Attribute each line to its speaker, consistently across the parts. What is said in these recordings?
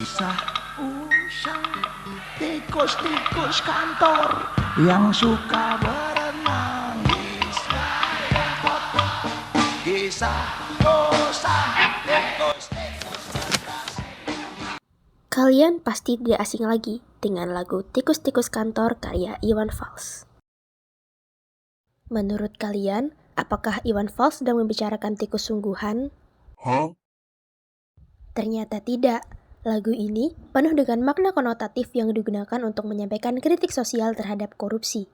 Speaker 1: Kisah usang tikus-tikus kantor yang suka berenang di sungai kotor. Kisah usang tikus-tikus berdasi.
Speaker 2: Kalian pasti tidak asing lagi dengan lagu Tikus-Tikus Kantor karya Iwan Fals. Menurut kalian, apakah Iwan Fals sedang membicarakan tikus sungguhan? Ternyata tidak. Lagu ini penuh dengan makna konotatif yang digunakan untuk menyampaikan kritik sosial terhadap korupsi.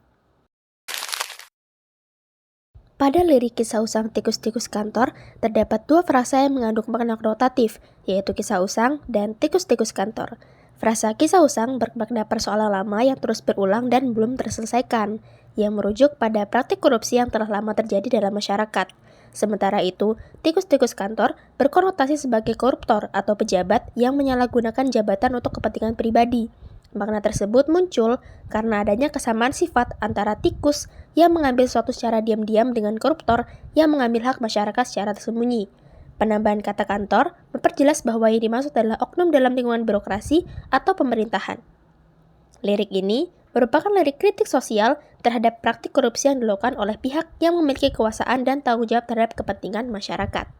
Speaker 2: Pada lirik kisah usang tikus-tikus kantor, terdapat dua frasa yang mengandung makna konotatif, yaitu kisah usang dan tikus-tikus kantor. Frasa kisah usang bermakna persoalan lama yang terus berulang dan belum terselesaikan, yang merujuk pada praktik korupsi yang telah lama terjadi dalam masyarakat. Sementara itu, tikus-tikus kantor berkonotasi sebagai koruptor atau pejabat yang menyalahgunakan jabatan untuk kepentingan pribadi. Makna tersebut muncul karena adanya kesamaan sifat antara tikus yang mengambil sesuatu secara diam-diam dengan koruptor yang mengambil hak masyarakat secara tersembunyi. Penambahan kata kantor memperjelas bahwa yang dimaksud adalah oknum dalam lingkungan birokrasi atau pemerintahan. Lirik ini merupakan lirik kritik sosial terhadap praktik korupsi yang dilakukan oleh pihak yang memiliki kekuasaan dan tanggung jawab terhadap kepentingan masyarakat.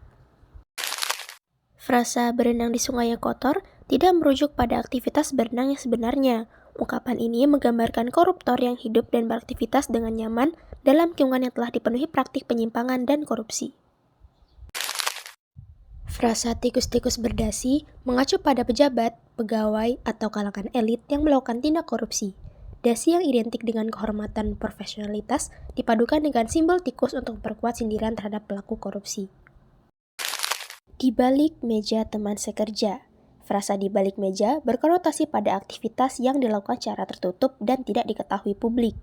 Speaker 2: Frasa berenang di sungai yang kotor tidak merujuk pada aktivitas berenang yang sebenarnya. Ungkapan ini menggambarkan koruptor yang hidup dan beraktivitas dengan nyaman dalam lingkungan yang telah dipenuhi praktik penyimpangan dan korupsi. Frasa tikus-tikus berdasi mengacu pada pejabat, pegawai, atau kalangan elit yang melakukan tindak korupsi. Dasi yang identik dengan kehormatan profesionalitas dipadukan dengan simbol tikus untuk memperkuat sindiran terhadap pelaku korupsi. Di balik meja teman sekerja. Frasa di balik meja berkonotasi pada aktivitas yang dilakukan secara tertutup dan tidak diketahui publik.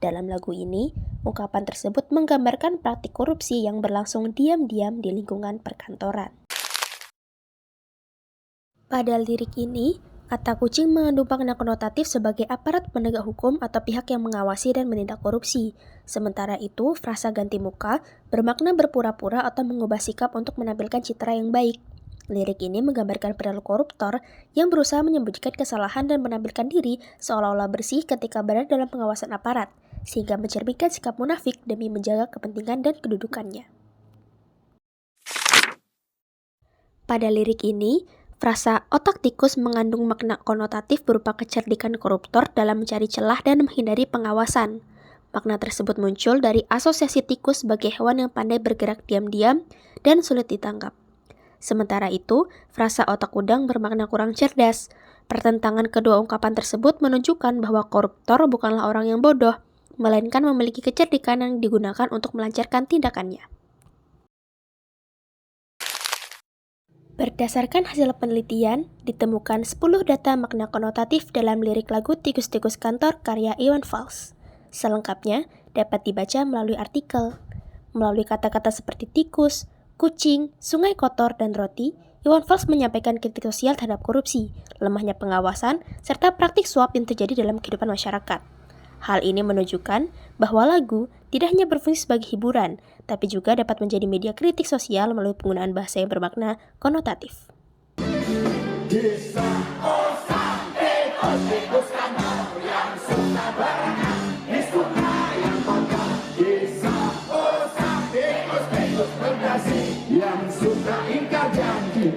Speaker 2: Dalam lagu ini, ungkapan tersebut menggambarkan praktik korupsi yang berlangsung diam-diam di lingkungan perkantoran. Pada lirik ini, kata kucing mengandung makna konotatif sebagai aparat penegak hukum atau pihak yang mengawasi dan menindak korupsi. Sementara itu, frasa ganti muka bermakna berpura-pura atau mengubah sikap untuk menampilkan citra yang baik. Lirik ini menggambarkan perilaku koruptor yang berusaha menyembunyikan kesalahan dan menampilkan diri seolah-olah bersih ketika berada dalam pengawasan aparat, sehingga mencerminkan sikap munafik demi menjaga kepentingan dan kedudukannya. Pada lirik ini, frasa otak tikus mengandung makna konotatif berupa kecerdikan koruptor dalam mencari celah dan menghindari pengawasan. Makna tersebut muncul dari asosiasi tikus sebagai hewan yang pandai bergerak diam-diam dan sulit ditangkap. Sementara itu, frasa otak udang bermakna kurang cerdas. Pertentangan kedua ungkapan tersebut menunjukkan bahwa koruptor bukanlah orang yang bodoh, melainkan memiliki kecerdikan yang digunakan untuk melancarkan tindakannya. Berdasarkan hasil penelitian, ditemukan 10 data makna konotatif dalam lirik lagu Tikus-Tikus Kantor karya Iwan Fals. Selengkapnya dapat dibaca melalui artikel. Melalui kata-kata seperti tikus, kucing, sungai kotor, dan roti, Iwan Fals menyampaikan kritik sosial terhadap korupsi, lemahnya pengawasan, serta praktik suap yang terjadi dalam kehidupan masyarakat. Hal ini menunjukkan bahwa lagu tidak hanya berfungsi sebagai hiburan, tapi juga dapat menjadi media kritik sosial melalui penggunaan bahasa yang bermakna konotatif.
Speaker 1: Kisah usang tikus-tikus kantor yang suka berenang di sungai yang kotor. Kisah usang tikus-tikus berdasi yang suka ingkar janji.